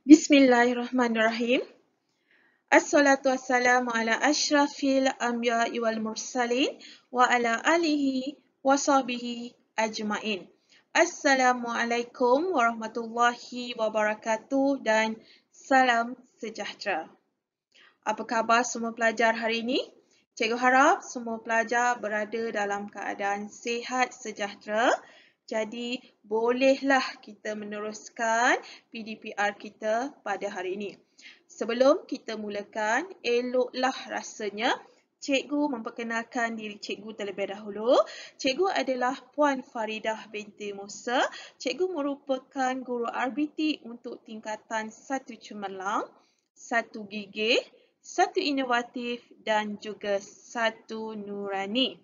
Bismillahirrahmanirrahim. Assalatu wassalamu ala asyrafil anbiya'i wal mursalin wa ala alihi wa sahbihi ajmain. Assalamualaikum warahmatullahi wabarakatuh dan salam sejahtera. Apa khabar semua pelajar hari ini? Cikgu harap semua pelajar berada dalam keadaan sihat sejahtera. Jadi, bolehlah kita meneruskan PDPR kita pada hari ini. Sebelum kita mulakan, eloklah rasanya cikgu memperkenalkan diri cikgu terlebih dahulu. Cikgu adalah Puan Faridah binti Musa. Cikgu merupakan guru RBT untuk tingkatan 1 Cemerlang, 1 Gigih, 1 Inovatif dan juga 1 Nurani.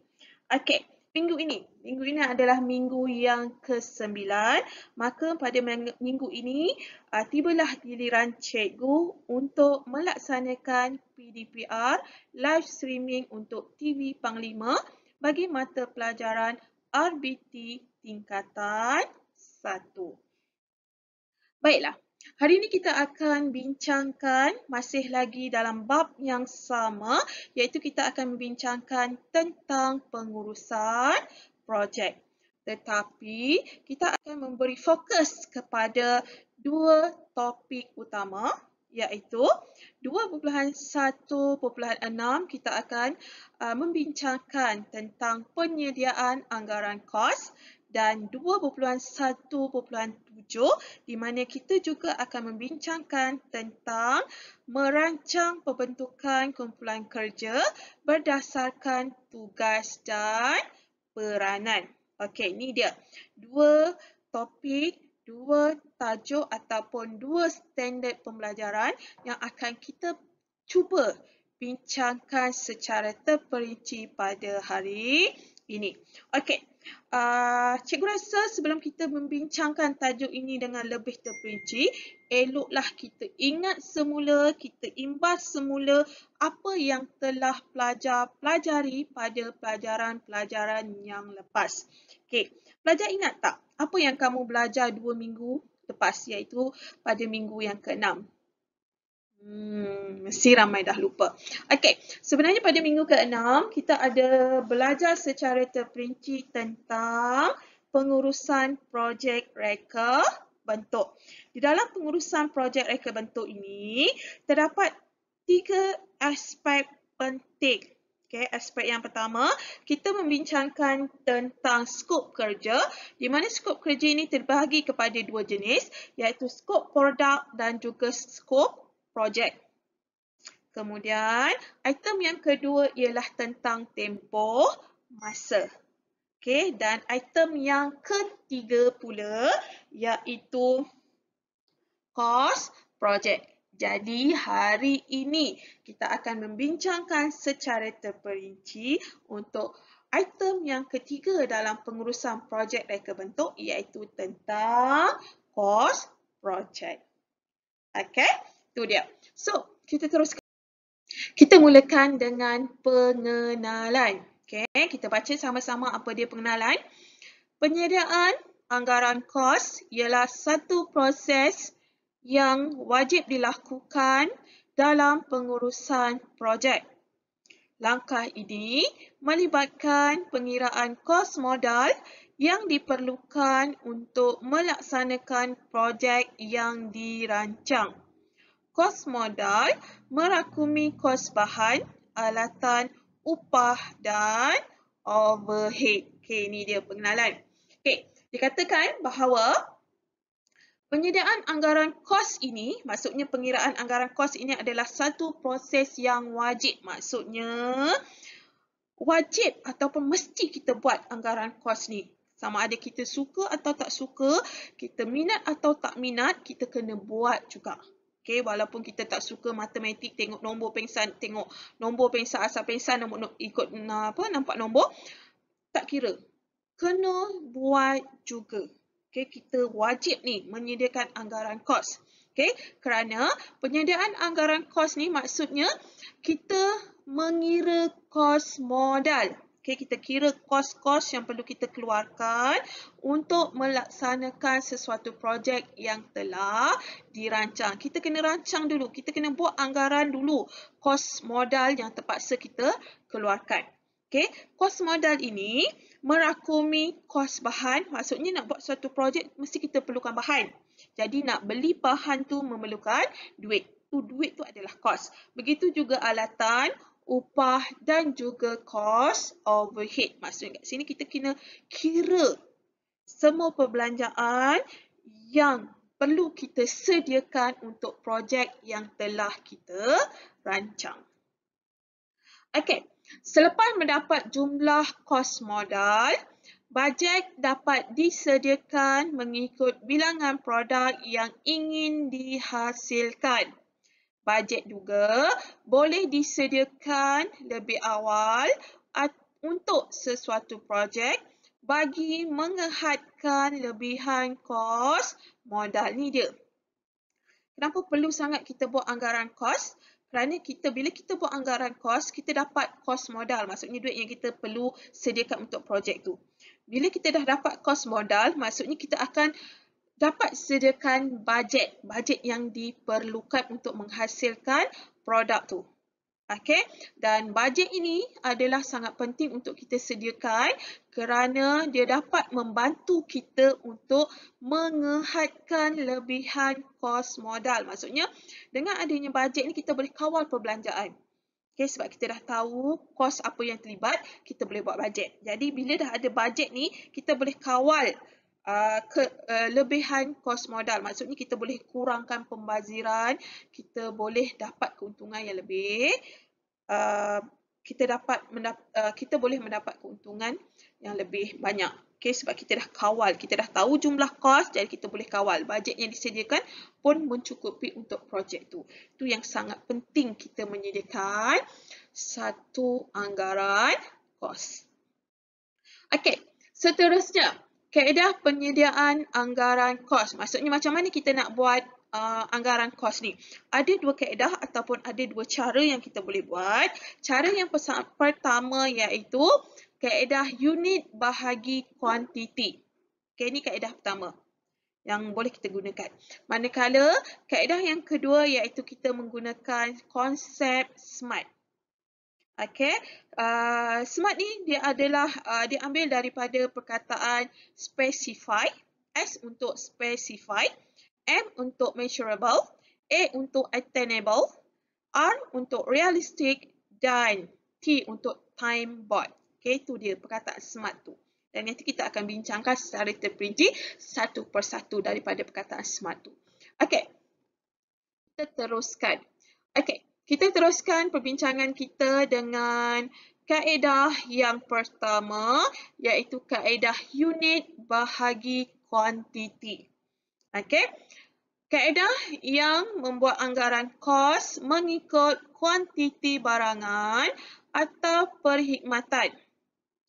Okey. Minggu ini adalah minggu yang ke-9. Maka pada minggu ini tibalah giliran cikgu untuk melaksanakan PDPR live streaming untuk TV Panglima bagi mata pelajaran RBT tingkatan 1. Baiklah. Hari ini kita akan bincangkan masih lagi dalam bab yang sama, iaitu kita akan membincangkan tentang pengurusan projek. Tetapi kita akan memberi fokus kepada dua topik utama, iaitu 2.1.6 kita akan membincangkan tentang penyediaan anggaran kos, dan 2.1.7 di mana kita juga akan membincangkan tentang merancang pembentukan kumpulan kerja berdasarkan tugas dan peranan. Okey, ini dia. Dua topik, dua tajuk ataupun dua standard pembelajaran yang akan kita cuba bincangkan secara terperinci pada hari ini. Okey. Cikgu rasa sebelum kita membincangkan tajuk ini dengan lebih terperinci, eloklah kita ingat semula, kita imbas semula apa yang telah pelajari pada pelajaran-pelajaran yang lepas. Okey, pelajar ingat tak apa yang kamu belajar 2 minggu lepas, iaitu pada minggu yang ke-6? Mesti ramai dah lupa. Okey, sebenarnya pada minggu ke-6 kita ada belajar secara terperinci tentang pengurusan projek reka bentuk. Di dalam pengurusan projek reka bentuk ini terdapat 3 aspek penting. Okey, aspek yang pertama, kita membincangkan tentang skop kerja, di mana skop kerja ini terbahagi kepada dua jenis, iaitu skop produk dan juga skop projek. Kemudian, item yang kedua ialah tentang tempoh masa. Okey, dan item yang ketiga pula iaitu kos projek. Jadi, hari ini kita akan membincangkan secara terperinci untuk item yang ketiga dalam pengurusan projek reka bentuk, iaitu tentang kos projek. Okey, itu dia. So, kita teruskan. Kita mulakan dengan pengenalan. Okey, kita baca sama-sama apa dia pengenalan. Penyediaan anggaran kos ialah satu proses yang wajib dilakukan dalam pengurusan projek. Langkah ini melibatkan pengiraan kos modal yang diperlukan untuk melaksanakan projek yang dirancang. Kos modal merakumi kos bahan, alatan, upah dan overhead. Okey, ini dia pengenalan. Okey, dikatakan bahawa penyediaan anggaran kos ini, maksudnya pengiraan anggaran kos ini adalah satu proses yang wajib. Maksudnya wajib ataupun mesti kita buat anggaran kos ni. Sama ada kita suka atau tak suka, kita minat atau tak minat, kita kena buat juga. Okey, walaupun kita tak suka matematik, tengok nombor pengsan, tengok nombor pengsan, asal pengsan, ikut nampak nombor, tak kira. Kena buat juga. Okey, kita wajib ni menyediakan anggaran kos. Okey, kerana penyediaan anggaran kos ni maksudnya kita mengira kos modal. Okay, kita kira kos-kos yang perlu kita keluarkan untuk melaksanakan sesuatu projek yang telah dirancang. Kita kena rancang dulu. Kita kena buat anggaran dulu kos modal yang terpaksa kita keluarkan. Okay, kos modal ini merakumi kos bahan. Maksudnya nak buat suatu projek mesti kita perlukan bahan. Jadi nak beli bahan tu memerlukan duit. Duit tu adalah kos. Begitu juga alatan, upah dan juga kos overhead. Maksudnya kat sini kita kena kira semua perbelanjaan yang perlu kita sediakan untuk projek yang telah kita rancang. Okey, selepas mendapat jumlah kos modal, bajet dapat disediakan mengikut bilangan produk yang ingin dihasilkan. Bajet juga boleh disediakan lebih awal untuk sesuatu projek bagi menghadkan lebihan kos modal. Ni dia. Kenapa perlu sangat kita buat anggaran kos? Kerana bila kita buat anggaran kos, kita dapat kos modal. Maksudnya duit yang kita perlu sediakan untuk projek tu. Bila kita dah dapat kos modal, maksudnya kita akan dapat sediakan bajet yang diperlukan untuk menghasilkan produk tu. Okey, dan bajet ini adalah sangat penting untuk kita sediakan kerana dia dapat membantu kita untuk menghadkan lebihan kos modal. Maksudnya dengan adanya bajet ni kita boleh kawal perbelanjaan. Okay, sebab kita dah tahu kos apa yang terlibat, kita boleh buat bajet. Jadi bila dah ada bajet ni, kita boleh kawal lebihan kos modal. Maksudnya kita boleh kurangkan pembaziran, kita boleh dapat keuntungan yang lebih, kita boleh mendapat keuntungan yang lebih banyak. Okay, sebab kita dah kawal, kita dah tahu jumlah kos, jadi kita boleh kawal. Bajet yang disediakan pun mencukupi untuk projek tu. Itu yang sangat penting kita menyediakan satu anggaran kos. Okey, seterusnya, kaedah penyediaan anggaran kos. Maksudnya macam mana kita nak buat anggaran kos ni. Ada dua kaedah ataupun ada dua cara yang kita boleh buat. Cara yang pertama iaitu kaedah unit bahagi kuantiti. Okay, ini kaedah pertama yang boleh kita gunakan. Manakala kaedah yang kedua iaitu kita menggunakan konsep SMART. Okay, SMART ni dia adalah diambil daripada perkataan specify, S untuk specify, M untuk measurable, A untuk attainable, R untuk realistic dan T untuk time bound. Okay, itu dia perkataan SMART tu. Dan nanti kita akan bincangkan secara terperinci satu persatu daripada perkataan SMART tu. Okay, kita teruskan. Okay, kita teruskan perbincangan kita dengan kaedah yang pertama iaitu kaedah unit bahagi kuantiti. Okay, kaedah yang membuat anggaran kos mengikut kuantiti barangan atau perkhidmatan.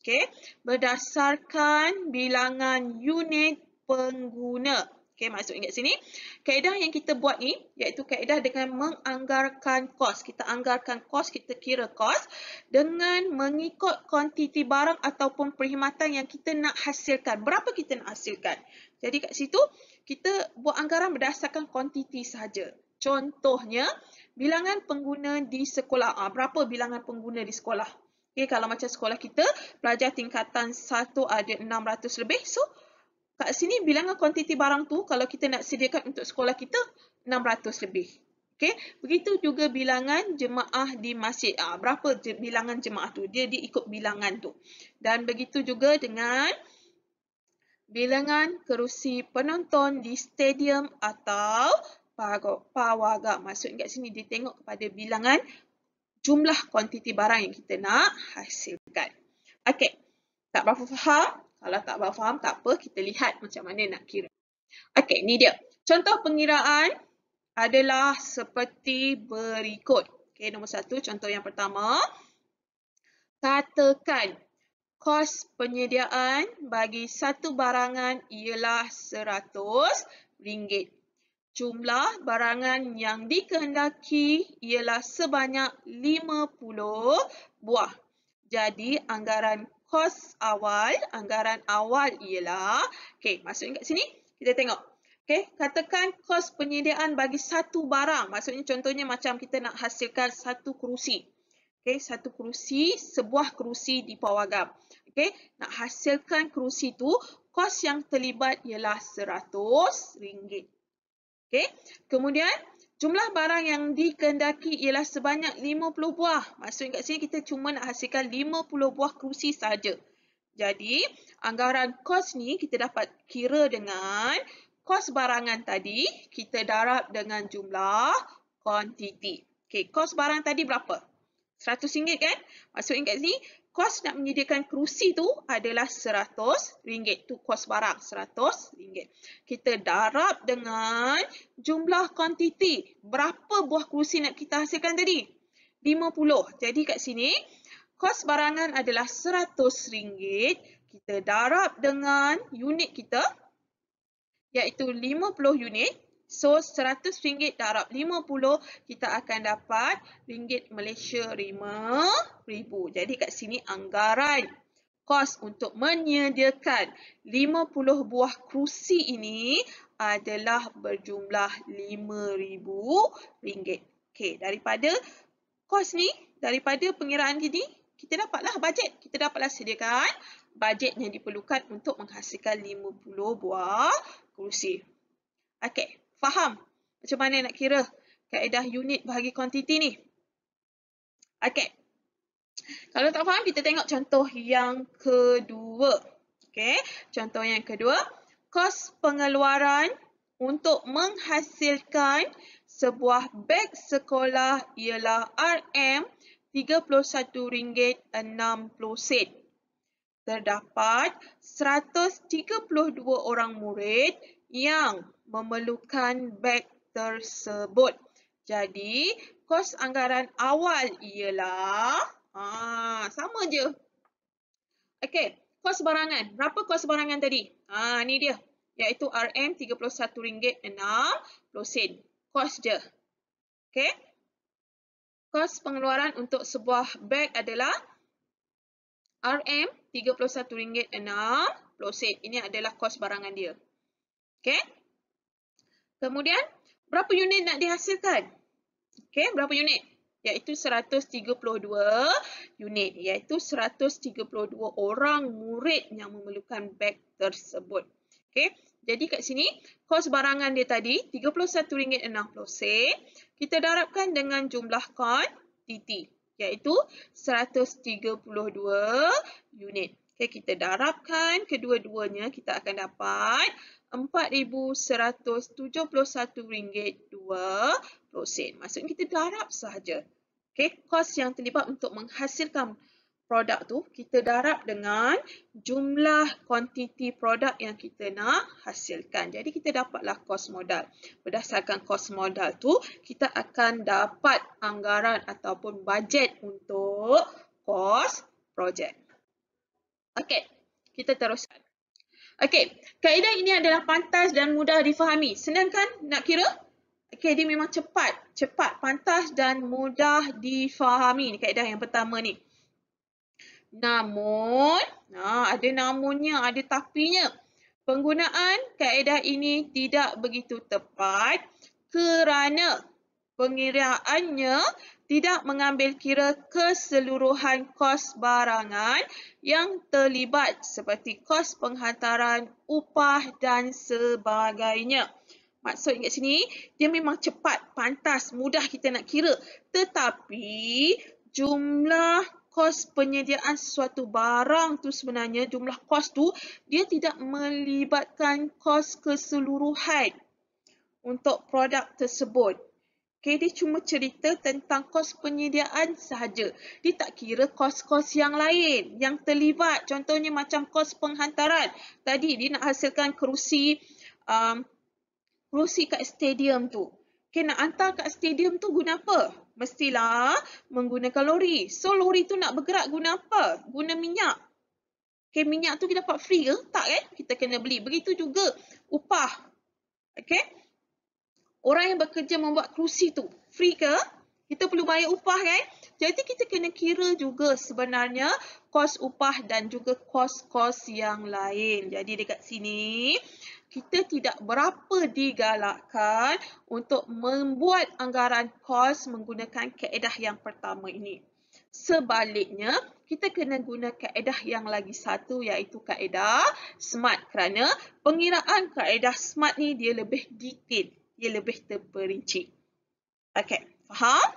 Okay, berdasarkan bilangan unit pengguna. Okay, maksudnya kat sini, kaedah yang kita buat ni iaitu kaedah dengan menganggarkan kos. Kita anggarkan kos, kita kira kos dengan mengikut kuantiti barang ataupun perkhidmatan yang kita nak hasilkan. Berapa kita nak hasilkan? Jadi kat situ, kita buat anggaran berdasarkan kuantiti sahaja. Contohnya, bilangan pengguna di sekolah. Berapa bilangan pengguna di sekolah? Okay, kalau macam sekolah kita, pelajar tingkatan 1 ada 600 lebih. So, kat sini bilangan kuantiti barang tu, kalau kita nak sediakan untuk sekolah kita, 600 lebih. Okay, begitu juga bilangan jemaah di masjid. Berapa bilangan jemaah tu? Dia diikut bilangan tu. Dan begitu juga dengan bilangan kerusi penonton di stadium atau pawagam. Maksudnya kat sini dia tengok kepada bilangan jumlah kuantiti barang yang kita nak hasilkan. Okey, tak berapa faham? Kalau tak berapa faham, tak apa. Kita lihat macam mana nak kira. Okey, ni dia. Contoh pengiraan adalah seperti berikut. Okey, nombor 1, contoh yang pertama. Katakan kos penyediaan bagi satu barangan ialah RM100. Jumlah barangan yang dikehendaki ialah sebanyak 50 buah. Jadi anggaran kos awal, ialah, okey, maksudnya kat sini kita tengok. Okey, katakan kos penyediaan bagi satu barang. Maksudnya contohnya macam kita nak hasilkan satu kerusi. Okey, satu kerusi, sebuah kerusi di pawagam. Okey, nak hasilkan kerusi tu, kos yang terlibat ialah RM100. Okey, kemudian jumlah barang yang dikehendaki ialah sebanyak 50 buah. Maksudnya kat sini kita cuma nak hasilkan 50 buah kerusi saja. Jadi, anggaran kos ni kita dapat kira dengan kos barangan tadi, kita darab dengan jumlah kuantiti. Okey, kos barang tadi berapa? RM100 kan? Maksudnya kat sini, kos nak menyediakan kerusi tu adalah RM100. Tu kos barang, RM100. Kita darab dengan jumlah kuantiti. Berapa buah kerusi nak kita hasilkan tadi? 50. Jadi kat sini, kos barangan adalah RM100. Kita darab dengan unit kita, iaitu 50 unit. So, RM100 darab 50, kita akan dapat ringgit Malaysia RM5,000. Jadi, kat sini anggaran kos untuk menyediakan 50 buah kerusi ini adalah berjumlah RM5,000. Okey, daripada kos ni, daripada pengiraan ini, kita dapatlah bajet. Kita dapatlah sediakan bajet yang diperlukan untuk menghasilkan 50 buah kerusi. Okey. Faham macam mana nak kira kaedah unit bahagi kuantiti ni? Okey. Kalau tak faham, kita tengok contoh yang kedua. Okey, contoh yang kedua, kos pengeluaran untuk menghasilkan sebuah beg sekolah ialah RM31.60. Terdapat 132 orang murid yang memerlukan beg tersebut. Jadi, kos anggaran awal ialah sama je. Okey, kos barangan. Berapa kos barangan tadi? Ni dia. Iaitu RM31.60. Kos je. Okey. Kos pengeluaran untuk sebuah beg adalah RM31.60. Ini adalah kos barangan dia. Okey. Kemudian, berapa unit nak dihasilkan? Okey, berapa unit? Iaitu 132 unit. Iaitu 132 orang murid yang memerlukan beg tersebut. Okey, jadi kat sini, kos barangan dia tadi, RM31.60. Kita darabkan dengan jumlah kuantiti, iaitu 132 unit. Okey, kita darabkan kedua-duanya, kita akan dapat RM4,171.20. Maksudnya kita darab sahaja. Okey, kos yang terlibat untuk menghasilkan produk tu, kita darab dengan jumlah kuantiti produk yang kita nak hasilkan. Jadi kita dapatlah kos modal. Berdasarkan kos modal tu, kita akan dapat anggaran ataupun bajet untuk kos projek. Okey, kita teruskan. Okey, kaedah ini adalah pantas dan mudah difahami. Senang kan nak kira? Okey, dia memang cepat. Cepat, pantas dan mudah difahami. Ini kaedah yang pertama ni. Namun, ada namunnya, ada tapinya. Penggunaan kaedah ini tidak begitu tepat kerana pengiraannya tidak mengambil kira keseluruhan kos barangan yang terlibat seperti kos penghantaran, upah dan sebagainya. Maksudnya kat sini, dia memang cepat, pantas, mudah kita nak kira. Tetapi, jumlah kos penyediaan sesuatu barang tu sebenarnya, jumlah kos tu, dia tidak melibatkan kos keseluruhan untuk produk tersebut. Okay, dia cuma cerita tentang kos penyediaan sahaja. Dia tak kira kos-kos yang lain yang terlibat. Contohnya macam kos penghantaran. Tadi dia nak hasilkan kerusi kat stadium tu. Okay, nak hantar kat stadium tu guna apa? Mestilah menggunakan lori. So, lori tu nak bergerak guna apa? Guna minyak. Okay, minyak tu kita dapat free ke? Tak kan? Kita kena beli. Begitu juga upah. Okay. Orang yang bekerja membuat kerusi tu, free ke? Kita perlu bayar upah kan? Jadi kita kena kira juga sebenarnya kos upah dan juga kos-kos yang lain. Jadi dekat sini kita tidak berapa digalakkan untuk membuat anggaran kos menggunakan kaedah yang pertama ini. Sebaliknya, kita kena guna kaedah yang lagi satu iaitu kaedah SMART kerana pengiraan kaedah SMART ni dia lebih detail, dia lebih terperinci. Okey, faham?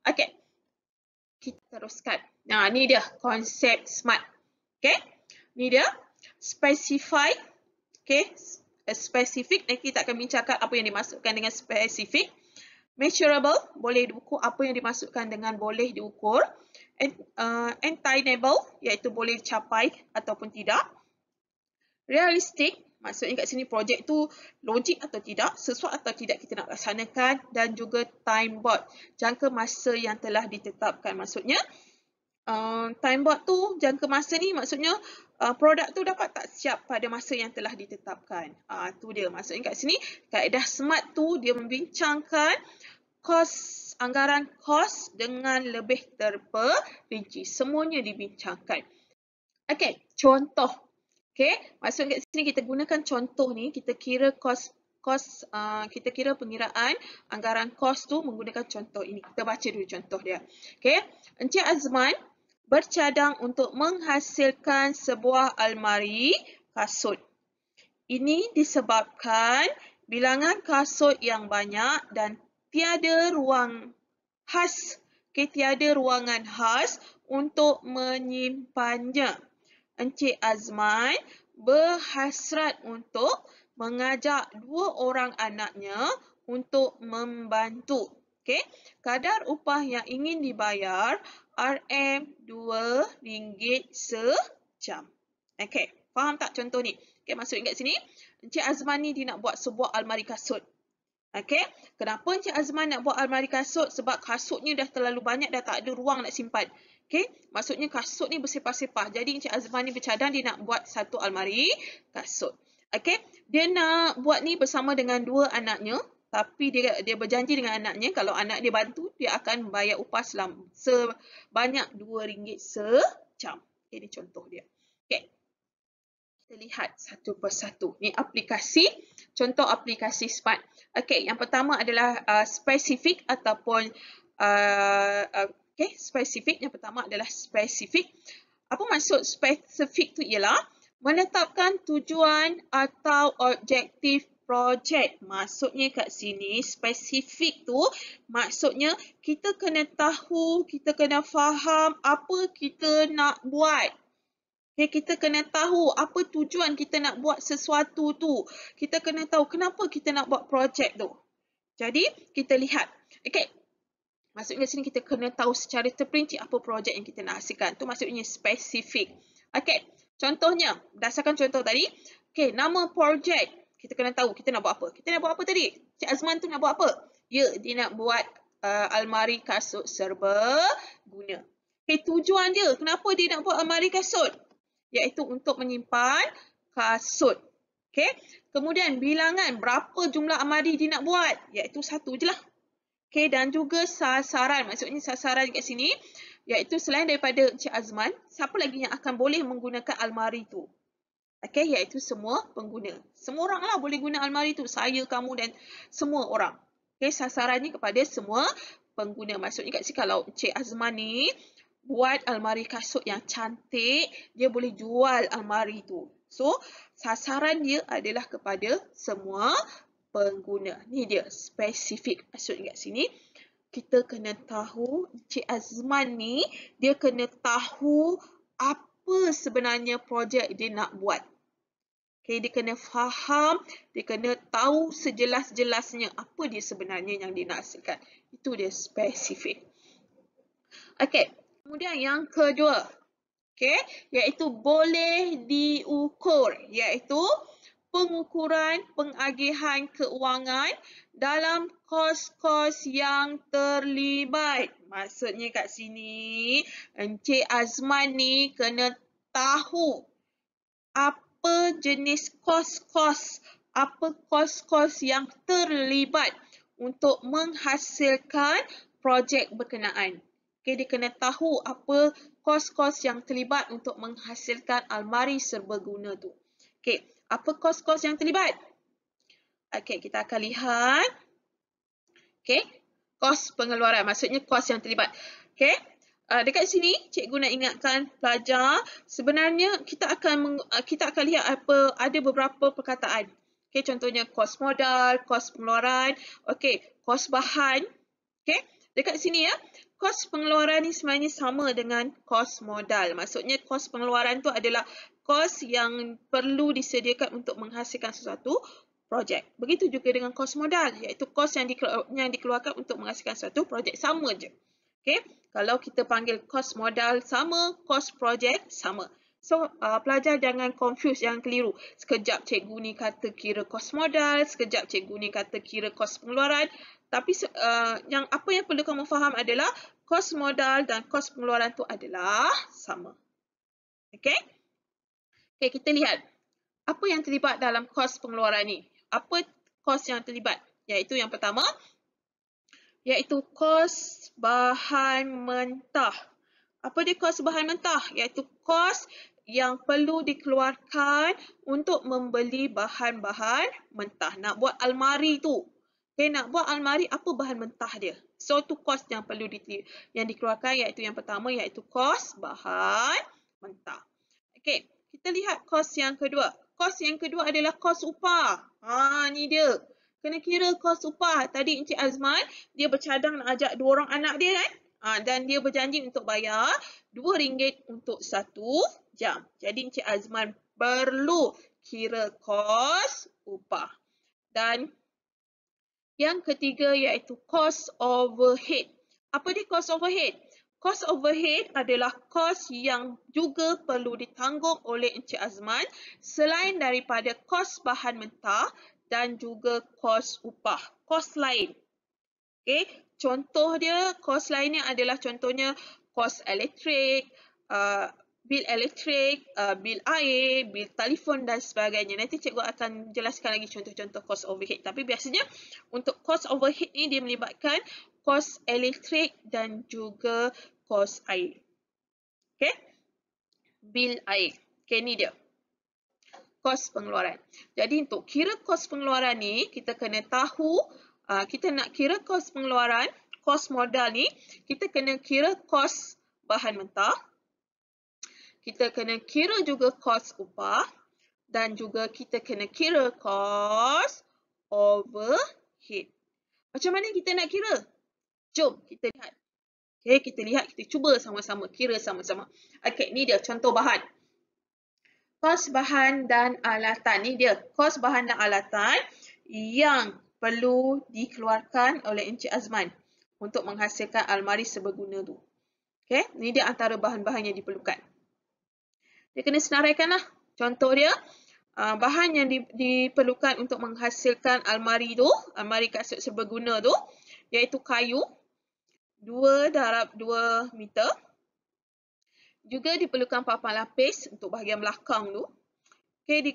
Okey, kita teruskan. Nah, ni dia konsep SMART. Okey, ni dia specify. Okey, specific. Nanti kita akan bincangkan apa yang dimaksudkan dengan specific. Measurable, boleh diukur apa yang dimaksudkan dengan boleh diukur. Attainable, iaitu boleh dicapai ataupun tidak. Realistic, maksudnya kat sini projek tu logik atau tidak, sesuai atau tidak kita nak laksanakan, dan juga time bound, jangka masa yang telah ditetapkan. Maksudnya time bound tu jangka masa ni maksudnya produk tu dapat tak siap pada masa yang telah ditetapkan. Tu dia maksudnya kat sini kaedah SMART tu dia membincangkan anggaran kos dengan lebih terperinci. Semuanya dibincangkan. Okey, contoh. Okey, maksud kat sini kita gunakan contoh ni, kita kira kita kira pengiraan anggaran kos tu menggunakan contoh ini. Kita baca dulu contoh dia. Okey, Encik Azman bercadang untuk menghasilkan sebuah almari kasut. Ini disebabkan bilangan kasut yang banyak dan tiada ruang khas, tiada ruangan khas untuk menyimpannya. Encik Azman berhasrat untuk mengajak 2 orang anaknya untuk membantu. Okey, kadar upah yang ingin dibayar RM2 sejam. Okey, faham tak contoh ni? Okey, maksud kat sini, Encik Azman ni dia nak buat sebuah almari kasut. Okey, kenapa Encik Azman nak buat almari kasut? Sebab kasutnya dah terlalu banyak, dah tak ada ruang nak simpan. Okey, maksudnya kasut ni bersepah-sepah. Jadi Encik Azman ni bercadang dia nak buat satu almari kasut. Okey, dia nak buat ni bersama dengan 2 anaknya, tapi dia berjanji dengan anaknya kalau anak dia bantu dia akan bayar upah sebanyak RM2 sejam. Ini contoh dia. Okey. Kita lihat satu persatu. Ni aplikasi, contoh aplikasi SMART. Okey, yang pertama adalah spesifik ataupun spesifik. Yang pertama adalah spesifik. Apa maksud spesifik tu ialah menetapkan tujuan atau objektif projek. Maksudnya kat sini spesifik tu maksudnya kita kena tahu, kita kena faham apa kita nak buat. Okay, kita kena tahu apa tujuan kita nak buat sesuatu tu. Kita kena tahu kenapa kita nak buat projek tu. Jadi, kita lihat. Okay. Maksudnya sini kita kena tahu secara terperinci apa projek yang kita nak hasilkan. Tu maksudnya spesifik. Okay. Contohnya, berdasarkan contoh tadi. Okay, nama projek. Kita kena tahu kita nak buat apa. Kita nak buat apa tadi? Cik Azman tu nak buat apa? Ya, dia nak buat almari kasut serbaguna. Okay, tujuan dia. Kenapa dia nak buat almari kasut? Iaitu untuk menyimpan kasut. Okay. Kemudian bilangan berapa jumlah almari dia nak buat? Iaitu 1 je lah. Okay. Dan juga sasaran. Maksudnya sasaran kat sini. Iaitu selain daripada Encik Azman, siapa lagi yang akan boleh menggunakan almari tu? Okay. Iaitu semua pengguna. Semua orang lah boleh guna almari tu. Saya, kamu dan semua orang. Okay. Sasarannya kepada semua pengguna. Maksudnya kat sini kalau Encik Azman ni buat almari kasut yang cantik, dia boleh jual almari tu. So, sasaran dia adalah kepada semua pengguna. Ni dia spesifik. Maksudnya kat sini, kita kena tahu Encik Azman ni, dia kena tahu apa sebenarnya projek dia nak buat. Okay, dia kena faham, dia kena tahu sejelas-jelasnya apa dia sebenarnya yang dia nak hasilkan. Itu dia spesifik. Okay. Kemudian yang kedua, okay, iaitu boleh diukur, iaitu pengukuran pengagihan keuangan dalam kos-kos yang terlibat. Maksudnya kat sini, Encik Azman ni kena tahu apa jenis kos-kos, apa kos-kos yang terlibat untuk menghasilkan projek berkenaan. Okay, dia kena tahu apa kos-kos yang terlibat untuk menghasilkan almari serbaguna tu. Okay, apa kos-kos yang terlibat? Okay, kita akan lihat. Okay, kos pengeluaran, maksudnya kos yang terlibat. Okay, dekat sini cikgu nak ingatkan pelajar, sebenarnya kita akan lihat ada beberapa perkataan. Okay, contohnya kos modal, kos pengeluaran, okay, kos bahan. Okay, dekat sini ya, kos pengeluaran ni sebenarnya sama dengan kos modal. Maksudnya kos pengeluaran tu adalah kos yang perlu disediakan untuk menghasilkan sesuatu projek. Begitu juga dengan kos modal, iaitu kos yang dikeluarkan untuk menghasilkan suatu projek. Sama je. Okay? Kalau kita panggil kos modal sama, kos projek sama. So, pelajar jangan confuse, jangan keliru. Sekejap cikgu ni kata kira kos modal, sekejap cikgu ni kata kira kos pengeluaran. Tapi apa yang perlu kamu faham adalah kos modal dan kos pengeluaran tu adalah sama. Okay? Okay, kita lihat. Apa yang terlibat dalam kos pengeluaran ni? Apa kos yang terlibat? Iaitu yang pertama, iaitu kos bahan mentah. Apa dia kos bahan mentah? Iaitu kos yang perlu dikeluarkan untuk membeli bahan-bahan mentah. Nak buat almari tu. Okay, nak buat almari, apa bahan mentah dia? So, tu kos yang perlu yang dikeluarkan, iaitu yang pertama, iaitu kos bahan mentah. Okay, kita lihat kos yang kedua. Kos yang kedua adalah kos upah. Ni dia. Kena kira kos upah. Tadi Encik Azman, dia bercadang nak ajak 2 orang anak dia kan? Dan dia berjanji untuk bayar RM2 untuk 1 jam. Jadi Encik Azman perlu kira kos upah. Dan yang ketiga iaitu kos overhead. Apa dia kos overhead? Kos overhead adalah kos yang juga perlu ditanggung oleh Encik Azman selain daripada kos bahan mentah dan juga kos upah. Kos lain. Okay. Contoh dia, kos lainnya adalah contohnya kos elektrik, bil elektrik, bil air, bil telefon dan sebagainya. Nanti cikgu akan jelaskan lagi contoh-contoh kos overhead. Tapi biasanya untuk kos overhead ni dia melibatkan kos elektrik dan juga kos air. Okay? Bil air. Okay, ni dia. Kos pengeluaran. Jadi untuk kira kos pengeluaran ni, kita kena tahu, kita nak kira kos pengeluaran, kos modal ni, kita kena kira kos bahan mentah. Kita kena kira juga kos upah dan juga kita kena kira kos overhead. Macam mana kita nak kira? Jom kita lihat. Okay, kita cuba sama-sama, kira sama-sama. Okay, ni dia contoh bahan. Kos bahan dan alatan. Ni dia, kos bahan dan alatan yang perlu dikeluarkan oleh Encik Azman untuk menghasilkan almari serbaguna tu. Okay, ni dia antara bahan-bahan yang diperlukan. Dia kena senaraikan lah. Contoh dia, bahan yang diperlukan untuk menghasilkan almari tu, almari kasut serbaguna tu, iaitu kayu 2 darab 2 meter. Juga diperlukan papan lapis untuk bahagian belakang tu. Okay,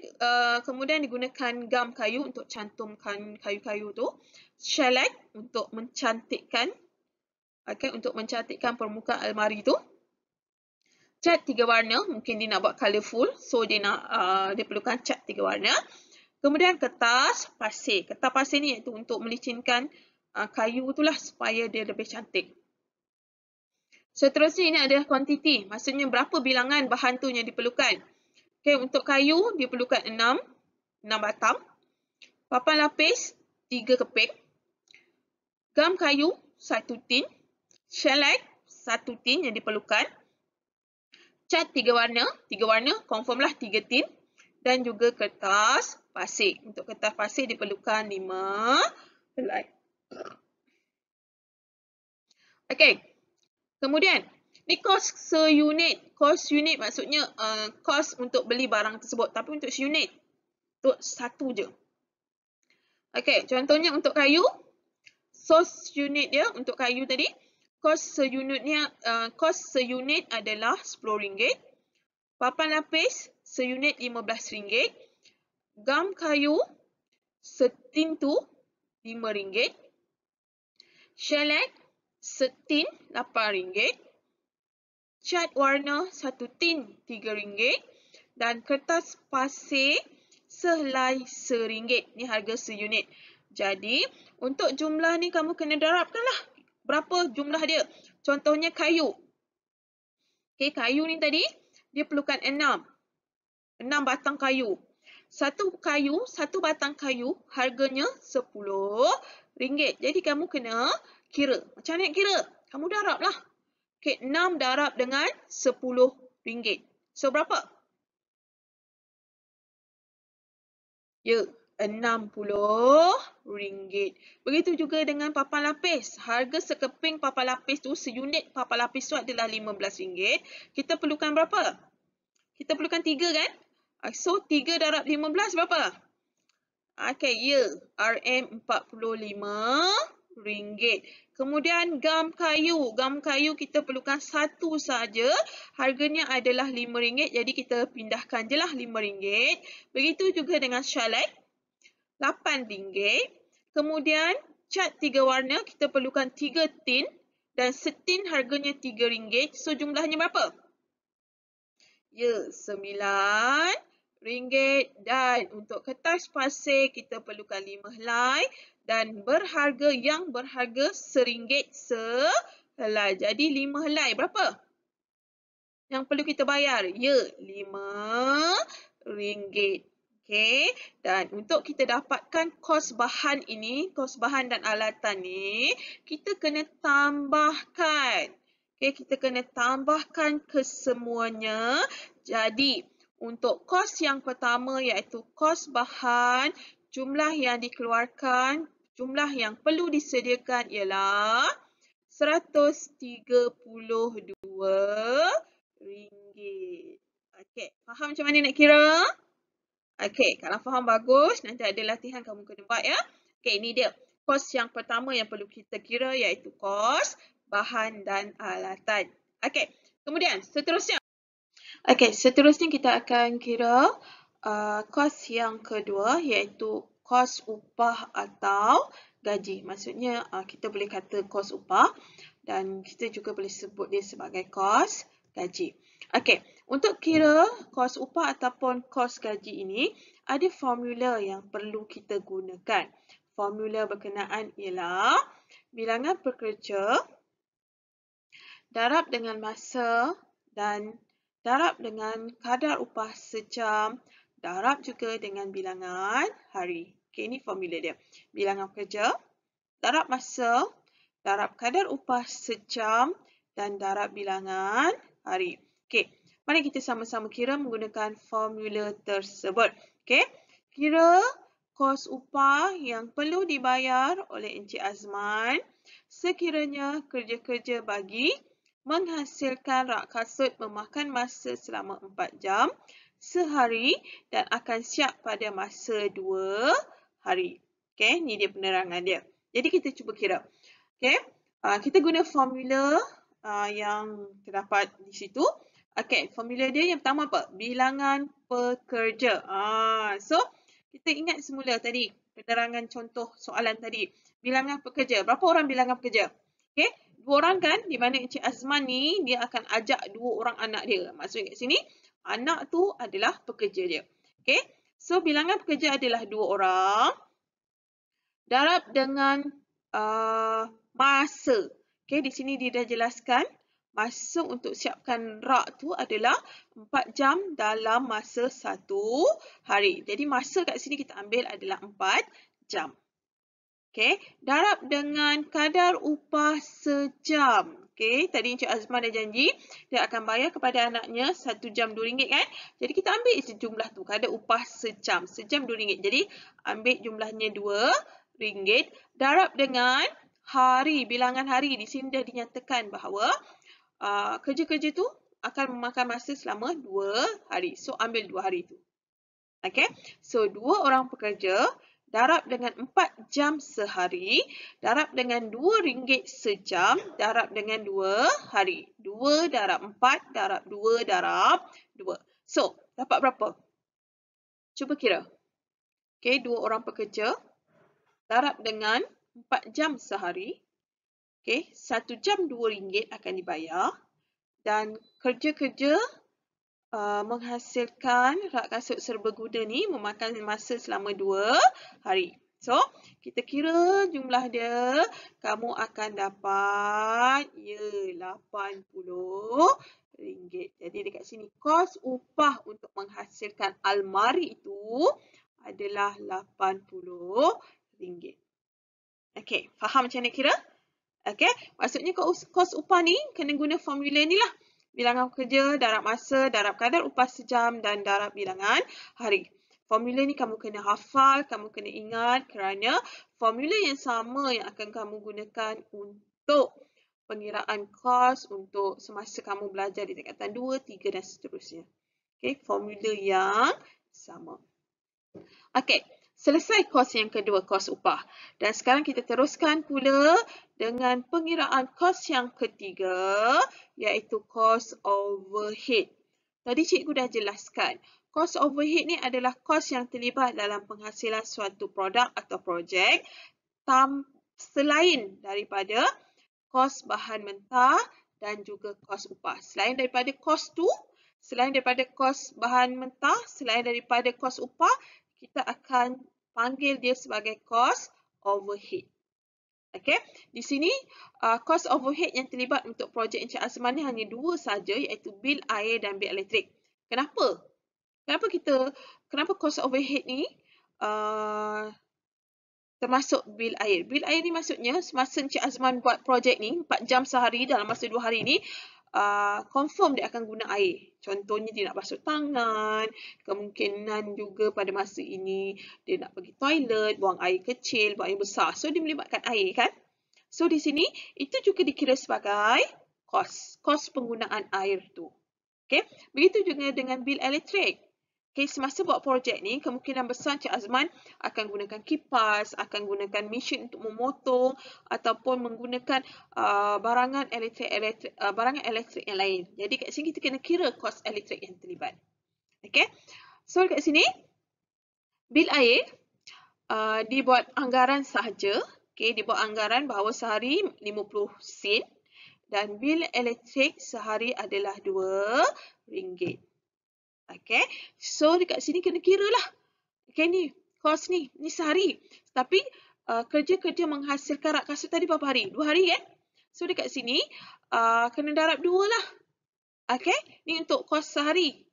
kemudian digunakan gam kayu untuk cantumkan kayu-kayu tu. Shellac untuk mencantikkan, permukaan almari tu. Cat 3 warna, mungkin dia nak buat colourful, so dia perlukan cat 3 warna. Kemudian kertas pasir. Kertas pasir ni iaitu untuk melicinkan kayu tu lah supaya dia lebih cantik. Seterusnya ini adalah kuantiti, maksudnya berapa bilangan bahan tu yang diperlukan. Okay, untuk kayu diperlukan 6 batang. Papan lapis 3 keping. Gam kayu 1 tin. Shellac 1 tin yang diperlukan. Cat 3 warna, confirm lah 3 tin. Dan juga kertas pasir. Untuk kertas pasir diperlukan 5 helai. Okay. Kemudian, ni kos seunit. Kos unit maksudnya kos untuk beli barang tersebut. Tapi untuk seunit, untuk satu je. Okay, contohnya untuk kayu. Sos unit dia untuk kayu tadi. Kos seunit adalah RM10. Papan lapis seunit RM15. Gam kayu setin tu RM5. Shellac setin RM8, cat warna 1 tin RM3 dan kertas pasir sehelai RM1. Ni harga seunit. Jadi, untuk jumlah ni kamu kena darabkan lah. Berapa jumlah dia? Contohnya kayu. Okey, kayu ni tadi dia perlukan 6. 6 batang kayu. Satu batang kayu harganya RM10. Jadi kamu kena kira. Macam mana nak kira? Kamu darab lah. Okey, 6 darab dengan RM10. So, berapa? Ya, RM60. Begitu juga dengan papan lapis. Harga sekeping papan lapis tu, seunit papan lapis tu adalah RM15. Kita perlukan berapa? Kita perlukan 3 kan? So, 3 darab 15 berapa? Okey, ya. RM45. Kemudian gam kayu. Gam kayu kita perlukan 1 saja. Harganya adalah RM5. Jadi, kita pindahkan je lah RM5. Begitu juga dengan syalai. RM8. Kemudian, cat 3 warna. Kita perlukan 3 tin. Dan setin harganya RM3. So, jumlahnya berapa? Ya, RM9. Dan untuk kertas pasir kita perlukan 5 helai. Dan yang berharga RM1 sehelai. Jadi 5 helai berapa yang perlu kita bayar? Ya, RM5. Okey. Dan untuk kita dapatkan kos bahan ini, kos bahan dan alatan ni, kita kena tambahkan. Okey, kita kena tambahkan kesemuanya. Jadi, untuk kos yang pertama iaitu kos bahan, jumlah yang dikeluarkan, jumlah yang perlu disediakan ialah RM132. Okey, faham macam mana nak kira? Okey, kalau faham bagus, nanti ada latihan kamu kena buat ya. Okey, ini dia. Kos yang pertama yang perlu kita kira iaitu kos bahan dan alatan. Okey, kemudian seterusnya. Okey, seterusnya kita akan kira kos yang kedua iaitu kos upah atau gaji. Maksudnya kita boleh kata kos upah dan kita juga boleh sebut dia sebagai kos gaji. Okey, untuk kira kos upah ataupun kos gaji ini, ada formula yang perlu kita gunakan. Formula berkenaan ialah bilangan pekerja darab dengan masa dan darab dengan kadar upah sejam, darab juga dengan bilangan hari. Okey, ini formula dia. Bilangan pekerja, darab masa, darab kadar upah sejam dan darab bilangan hari. Okey, mari kita sama-sama kira menggunakan formula tersebut. Okey, kira kos upah yang perlu dibayar oleh Encik Azman sekiranya kerja-kerja bagi menghasilkan rak kasut memakan masa selama 4 jam sehari dan akan siap pada masa 2 hari. Okey, ni dia penerangan dia. Jadi kita cuba kira. Okey, kita guna formula yang terdapat di situ. Okey, formula dia yang pertama apa? Bilangan pekerja. So, kita ingat semula tadi penerangan contoh soalan tadi. Bilangan pekerja. Berapa orang bilangan pekerja? Okey, 2 orang kan? Di mana Encik Azman ni dia akan ajak 2 orang anak dia. Maksudnya kat sini, anak tu adalah pekerja dia. Okey, so bilangan pekerja adalah 2 orang. Darab dengan masa. Okey, di sini dia dah jelaskan. Masa untuk siapkan rak tu adalah 4 jam dalam masa 1 hari. Jadi masa kat sini kita ambil adalah 4 jam. Okey, darab dengan kadar upah sejam. Okey, tadi Encik Azman dah janji dia akan bayar kepada anaknya 1 jam RM2 kan? Jadi kita ambil jumlah tu, kadar upah sejam. Sejam RM2. Jadi ambil jumlahnya RM2. Darab dengan hari, bilangan hari. Di sini dah dinyatakan bahawa kerja-kerja tu akan memakan masa selama 2 hari. So, ambil 2 hari tu. Okey, so 2 orang pekerja darab dengan 4 jam sehari, darab dengan RM2 sejam, darab dengan 2 hari. 2 darab 4 darab 2 darab 2. So, dapat berapa? Cuba kira. Okey, 2 orang pekerja darab dengan 4 jam sehari, Okay, 1 jam RM2 akan dibayar dan kerja-kerja menghasilkan rak kasut serbaguna ni memakan masa selama 2 hari. So, kita kira jumlah dia, kamu akan dapat RM80. Jadi dekat sini kos upah untuk menghasilkan almari itu adalah RM80. Okey, faham macam mana kira? Okey, maksudnya kos upah ni kena guna formula ni lah. Bilangan kerja, darab masa, darab kadar upah sejam dan darab bilangan hari. Formula ni kamu kena hafal, kamu kena ingat kerana formula yang sama yang akan kamu gunakan untuk pengiraan kos untuk semasa kamu belajar di tingkatan 2, 3 dan seterusnya. Okey, formula yang sama. Okey, selesai kos yang kedua, kos upah. Dan sekarang kita teruskan pula dengan pengiraan kos yang ketiga, iaitu kos overhead. Tadi cikgu dah jelaskan, kos overhead ni adalah kos yang terlibat dalam penghasilan suatu produk atau projek selain daripada kos bahan mentah dan juga kos upah. Selain daripada kos tu, selain daripada kos bahan mentah, selain daripada kos upah, kita akan panggil dia sebagai kos overhead. Okey, di sini kos overhead yang terlibat untuk projek Encik Azman ni hanya 2 saja, iaitu bil air dan bil elektrik. Kenapa? Kenapa kos overhead ni termasuk bil air? Bil air ni maksudnya semasa Encik Azman buat projek ni 4 jam sehari, dalam masa 2 hari ni confirm dia akan guna air. Contohnya dia nak basuh tangan, kemungkinan juga pada masa ini dia nak pergi toilet, buang air kecil, buang air besar. So dia melibatkan air kan? So di sini itu juga dikira sebagai kos penggunaan air tu. Okay? Begitu juga dengan bil elektrik. Okay, semasa buat projek ni, kemungkinan besar Encik Azman akan gunakan kipas, akan gunakan mesin untuk memotong ataupun menggunakan barangan elektrik yang lain. Jadi kat sini kita kena kira kos elektrik yang terlibat. Okay, so kat sini bil air dibuat anggaran sahaja. Okay, dibuat anggaran bahawa sehari 50 sen dan bil elektrik sehari adalah RM2. Okay, so dekat sini kena kira lah. Okay, ni kos ni sehari. Tapi kerja-kerja menghasilkan rak kasut tadi berapa hari? 2 hari kan? So dekat sini kena darab 2 lah. Okay, ni untuk kos sehari.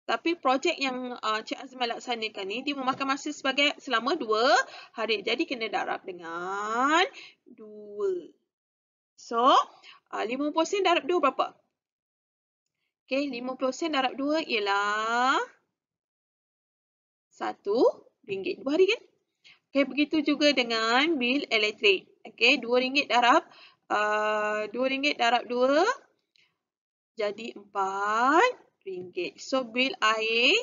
Tapi projek yang Cik Azman laksanakan ni, dia memakan masa selama 2 hari. Jadi kena darab dengan 2. So 50 sen darab 2 berapa? Okay, 50 sen darab 2 ialah RM1. 2 hari kan? Okay, begitu juga dengan bil elektrik. Okay, RM2 darab RM2 darab 2 jadi RM4. So, bil air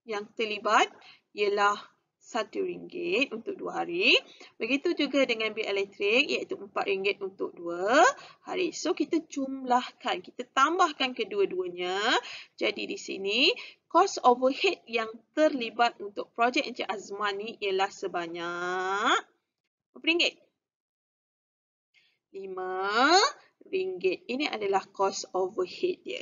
yang terlibat ialah RM1 untuk 2 hari. Begitu juga dengan bil elektrik iaitu RM4 untuk 2 hari. So, kita jumlahkan, kita tambahkan kedua-duanya. Jadi di sini kos overhead yang terlibat untuk projek Encik Azman ni ialah sebanyak berapa ringgit? RM5. Ini adalah kos overhead dia.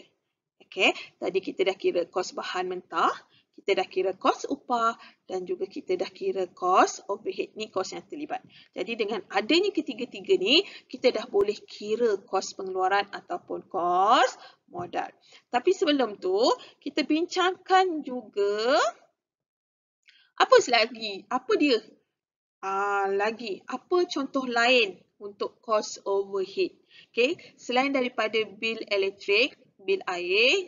Okey, tadi kita dah kira kos bahan mentah, kita dah kira kos upah dan juga kita dah kira kos overhead. Ni kos yang terlibat. Jadi dengan adanya ketiga-tiga ni, kita dah boleh kira kos pengeluaran ataupun kos modal. Tapi sebelum tu, kita bincangkan juga apa lagi? Apa dia? Apa contoh lain untuk kos overhead? Okay, selain daripada bil elektrik, bil air,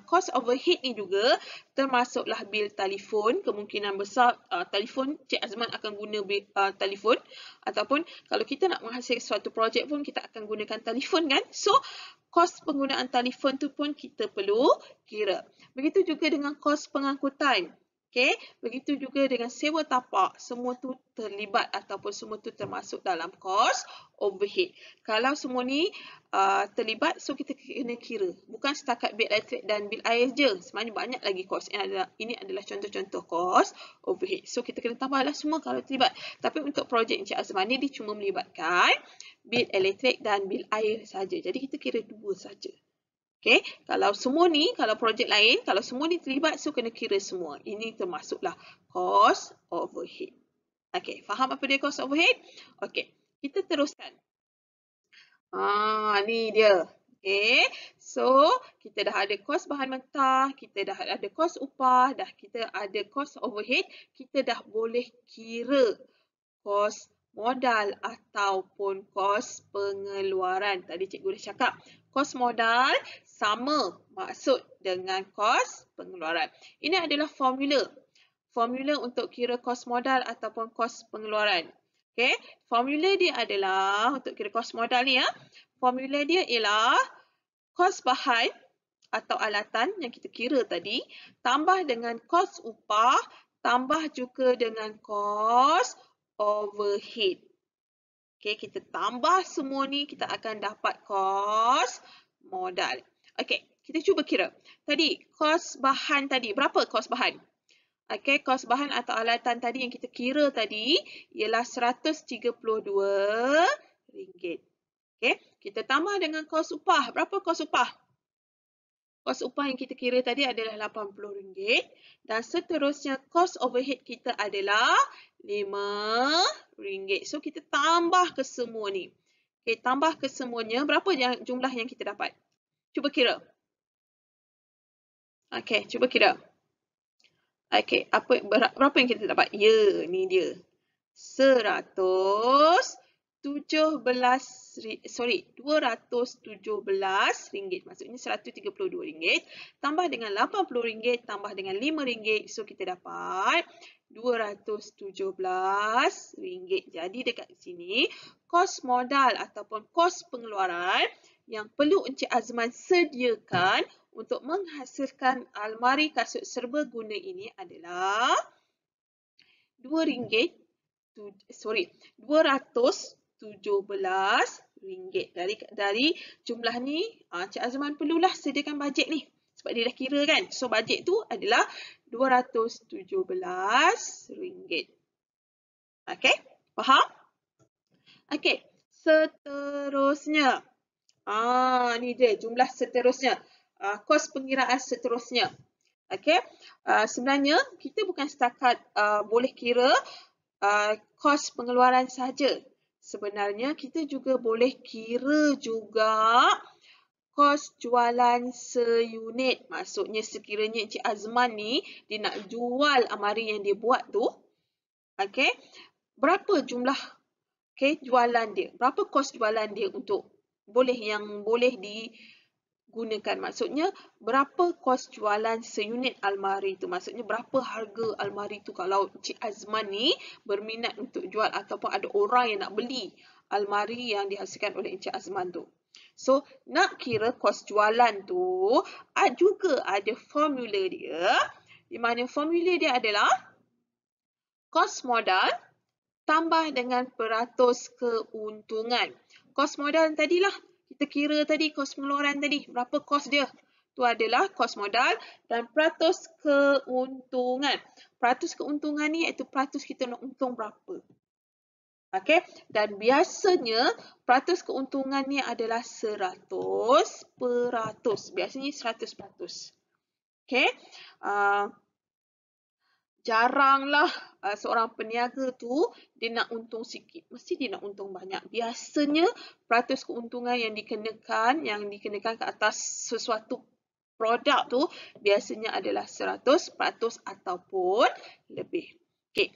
kos overhead ni juga termasuklah bil telefon. Kemungkinan besar telefon, Cik Azman akan guna bil telefon. Ataupun kalau kita nak menghasilkan suatu projek pun kita akan gunakan telefon kan. So, kos penggunaan telefon tu pun kita perlu kira. Begitu juga dengan kos pengangkutan. Okay, begitu juga dengan sewa tapak, semua tu terlibat ataupun semua tu termasuk dalam kos overhead. Kalau semua ni terlibat, so kita kena kira. Bukan setakat bil elektrik dan bil air je, sebenarnya banyak lagi kos. Ini adalah contoh-contoh kos overhead. So kita kena tambahlah semua kalau terlibat. Tapi untuk projek Encik Azman ni, dia cuma melibatkan bil elektrik dan bil air saja. Jadi kita kira dua saja. Okay, kalau semua ni, kalau projek lain, kalau semua ni terlibat, so kena kira semua. Ini termasuklah cost overhead. Okay, faham apa dia cost overhead? Okay, kita teruskan. Ni dia. Okay, so kita dah ada kos bahan mentah, kita dah ada kos upah, dah kita ada kos overhead, kita dah boleh kira kos modal ataupun kos pengeluaran. Tadi cikgu dah cakap, kos modal sama maksud dengan kos pengeluaran. Ini adalah formula. Formula untuk kira kos modal ataupun kos pengeluaran. Okay, formula dia adalah untuk kira kos modal ni ya. Formula dia ialah kos bahan atau alatan yang kita kira tadi tambah dengan kos upah tambah juga dengan kos overhead. Okay, kita tambah semua ni kita akan dapat kos modal. Okay, kita cuba kira. Tadi kos bahan tadi berapa kos bahan? Okay, kos bahan atau alatan tadi yang kita kira tadi ialah RM132. Okay, kita tambah dengan kos upah. Berapa kos upah? Kos upah yang kita kira tadi adalah RM80 dan seterusnya kos overhead kita adalah RM5. So kita tambah ke semua ni. Okay, tambah ke semuanya. Berapa jumlah yang kita dapat? Cuba kira. Okay, cuba kira. Okay, berapa yang kita dapat? Ya, ni dia. RM217. Maksudnya RM132 tambah dengan RM80 tambah dengan RM5. So kita dapat RM217. Jadi dekat sini kos modal ataupun kos pengeluaran yang perlu Encik Azman sediakan untuk menghasilkan almari kasut serbaguna ini adalah RM217. Dari jumlah ni, Encik Azman perlulah sediakan bajet ni. Sebab dia dah kira kan. So, bajet tu adalah RM217. Okay, faham? Okay, seterusnya. Ni dia jumlah seterusnya. Kos pengiraan seterusnya. Okay, sebenarnya kita bukan setakat boleh kira kos pengeluaran saja. Sebenarnya kita juga boleh kira juga kos jualan seunit. Maksudnya sekiranya Encik Azman ni dia nak jual almari yang dia buat tu, okay, berapa jumlah jualan dia? Berapa kos jualan dia untuk yang boleh digunakan? Maksudnya berapa kos jualan seunit almari tu? Maksudnya berapa harga almari tu kalau Encik Azman ni berminat untuk jual ataupun ada orang yang nak beli almari yang dihasilkan oleh Encik Azman tu. So, nak kira kos jualan tu juga ada formula dia. Di mana formula dia adalah kos modal tambah dengan peratus keuntungan. Kos modal tadilah kita kira tadi, kos pengeluaran tadi. Berapa kos dia? Itu adalah kos modal dan peratus keuntungan. Peratus keuntungan ni iaitu peratus kita nak untung berapa. Okay, dan biasanya peratus keuntungan ni adalah 100%. Biasanya 100%. Okay, jaranglah seorang peniaga tu dia nak untung sikit. Mesti dia nak untung banyak. Biasanya peratus keuntungan yang dikenakan ke atas sesuatu produk tu biasanya adalah 100% ataupun lebih. Okay,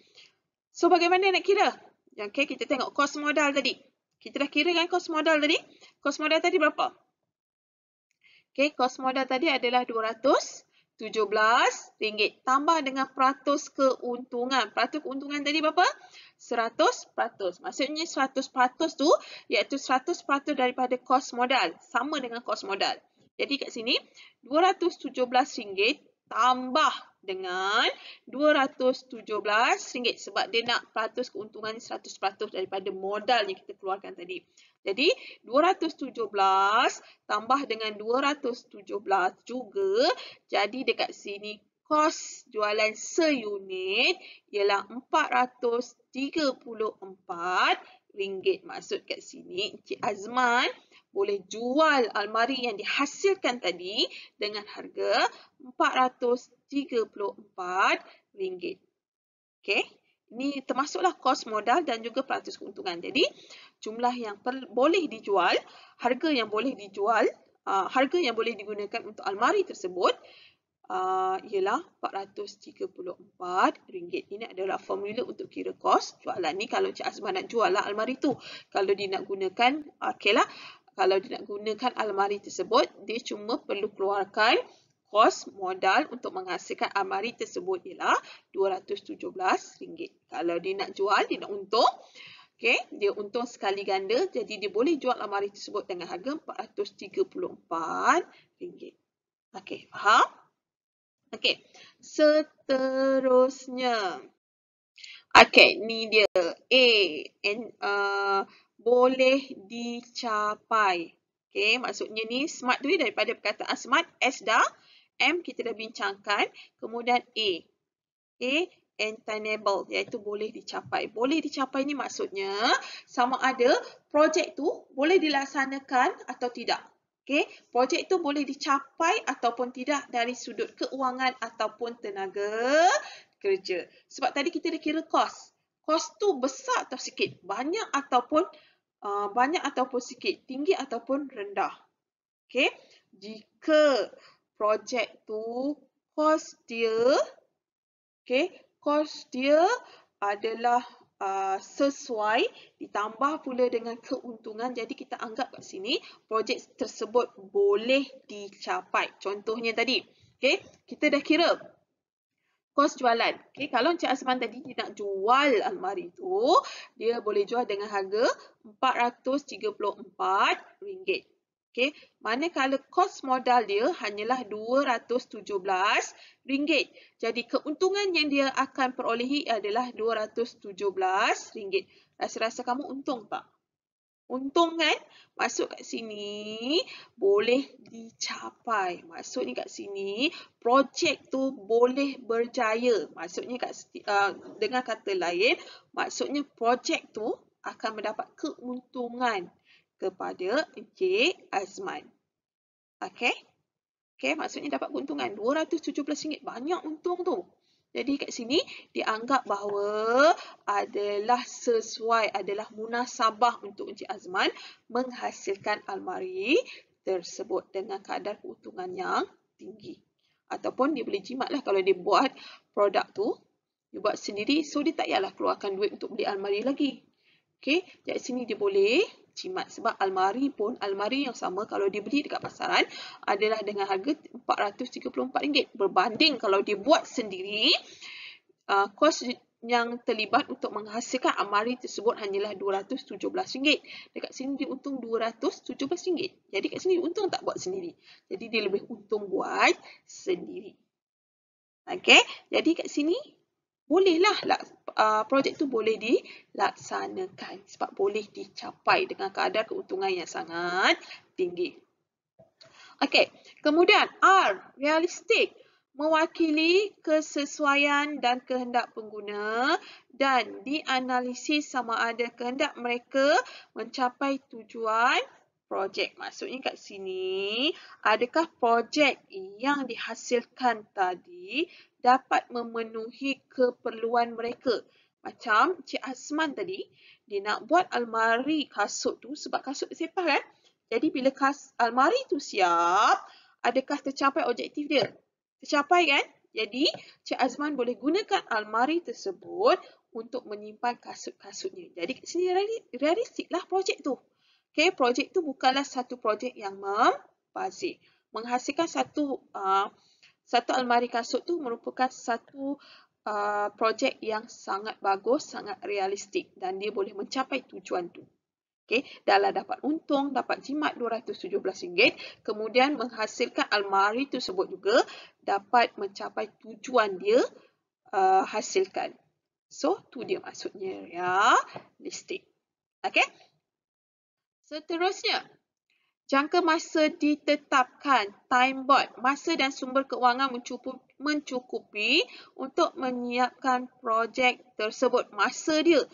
so bagaimana nak kira? Okay, kita tengok kos modal tadi. Kita dah kira kan kos modal tadi? Kos modal tadi berapa? Okay, kos modal tadi adalah RM217 tambah dengan peratus keuntungan. Peratus keuntungan tadi berapa? 100%. Maksudnya 100% tu iaitu 100% daripada kos modal. Sama dengan kos modal. Jadi kat sini RM217 tambah dengan RM217 sebab dia nak peratus keuntungan 100% daripada modal yang kita keluarkan tadi. Jadi 217 tambah dengan 217 juga. Jadi dekat sini kos jualan seunit ialah RM434. ringgit. Maksud kat sini Encik Azman boleh jual almari yang dihasilkan tadi dengan harga RM434. Okey. Ini termasuklah kos modal dan juga peratus keuntungan. Jadi jumlah yang boleh dijual, harga yang boleh dijual, harga yang boleh digunakan untuk almari tersebut ialah RM434. Ini adalah formula untuk kira kos jualan ni kalau Cik Azman nak jual lah almari tu. Kalau dia nak gunakan, okeylah, kalau dia nak gunakan almari tersebut, dia cuma perlu keluarkan kos modal untuk menghasilkan almari tersebut ialah RM217. Kalau dia nak jual, dia nak untung, okay, dia untung sekali ganda, jadi dia boleh jual almari tersebut dengan harga RM434. Okey, faham? Okey, seterusnya. Okey, ni dia. Boleh dicapai. Okey, maksudnya ni smart tu daripada perkataan smart, S dah, M kita dah bincangkan, kemudian A, attainable, iaitu boleh dicapai. Boleh dicapai ni maksudnya sama ada projek tu boleh dilaksanakan atau tidak. Okey, projek tu boleh dicapai ataupun tidak dari sudut keuangan ataupun tenaga kerja. Sebab tadi kita dah kira kos. Kos tu besar atau sikit, banyak ataupun sikit, tinggi ataupun rendah. Okey, jika projek tu kos dia, kos dia adalah sesuai ditambah pula dengan keuntungan, jadi kita anggap kat sini projek tersebut boleh dicapai. Contohnya tadi, kita dah kira kos jualan. Kalau Encik Azman tadi dia nak jual almari tu, dia boleh jual dengan harga RM434. Manakala kos modal dia hanyalah RM217. Jadi keuntungan yang dia akan perolehi adalah RM217. Rasa-rasa kamu untung tak? Untung kan? Maksud kat sini boleh dicapai. Maksudnya kat sini projek tu boleh berjaya. Maksudnya dengan kata lain, maksudnya projek tu akan mendapat keuntungan kepada Encik Azman. Okey, maksudnya dapat keuntungan RM217. Banyak untung tu. Jadi kat sini dianggap bahawa adalah sesuai, adalah munasabah untuk Encik Azman menghasilkan almari tersebut dengan kadar keuntungan yang tinggi. Ataupun dia boleh jimatlah kalau dia buat produk tu, dia buat sendiri, so dia tak payahlah keluarkan duit untuk beli almari lagi. Okey, jadi sini dia boleh jimat sebab almari yang sama kalau dia beli dekat pasaran adalah dengan harga RM434 berbanding kalau dia buat sendiri, kos yang terlibat untuk menghasilkan almari tersebut hanyalah RM217. Dekat sini dia untung RM217. Jadi kat sini dia untung tak buat sendiri. Jadi dia lebih untung buat sendiri. Okey, jadi kat sini bolehlah projek tu boleh dilaksanakan sebab boleh dicapai dengan kadar keuntungan yang sangat tinggi. Okey, kemudian R, realistik, mewakili kesesuaian dan kehendak pengguna dan dianalisis sama ada kehendak mereka mencapai tujuan projek. Maksudnya kat sini, adakah projek yang dihasilkan tadi dapat memenuhi keperluan mereka. Macam Cik Azman tadi, dia nak buat almari kasut tu sebab kasut bersepah kan. Jadi bila almari tu siap, adakah tercapai objektif dia? Tercapai kan? Jadi Cik Azman boleh gunakan almari tersebut untuk menyimpan kasut-kasutnya. Jadi kat sini realistiklah projek tu. Okey, projek tu bukanlah satu projek yang membazir. Menghasilkan satu almari kasut tu merupakan satu projek yang sangat bagus, sangat realistik dan dia boleh mencapai tujuan tu. Okey, dalam dapat untung, dapat jimat RM217, kemudian menghasilkan almari tersebut juga dapat mencapai tujuan dia hasilkan. So, tu dia maksudnya realistik. Okey. Seterusnya, Jangka masa ditetapkan, time board, masa dan sumber keuangan mencukupi untuk menyiapkan projek tersebut. Masa dia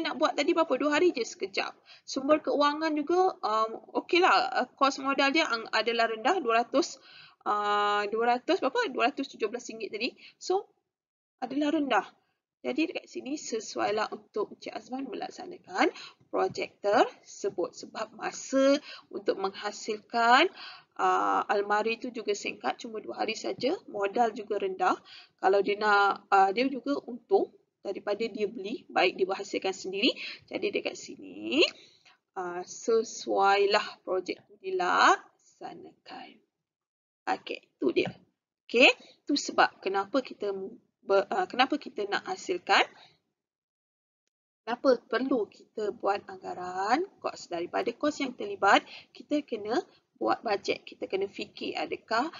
nak buat tadi berapa? 2 hari je, sekejap. Sumber keuangan juga okeylah, kos modal dia adalah rendah, 200 berapa? RM217 tadi. So, adalah rendah. Jadi dekat sini sesuailah untuk Encik Azman melaksanakan projek tersebut sebab masa untuk menghasilkan almari itu juga singkat, cuma 2 hari saja, modal juga rendah. Kalau dia nak dia juga untung daripada dia beli, baik dia berhasilkan sendiri. Jadi dekat sini sesuailah projek itu dilaksanakan. Okey, itu dia. Okey, itu sebab kenapa kita nak hasilkan, kenapa perlu kita buat anggaran kos. Daripada kos yang terlibat, kita kena buat bajet, kita kena fikir adakah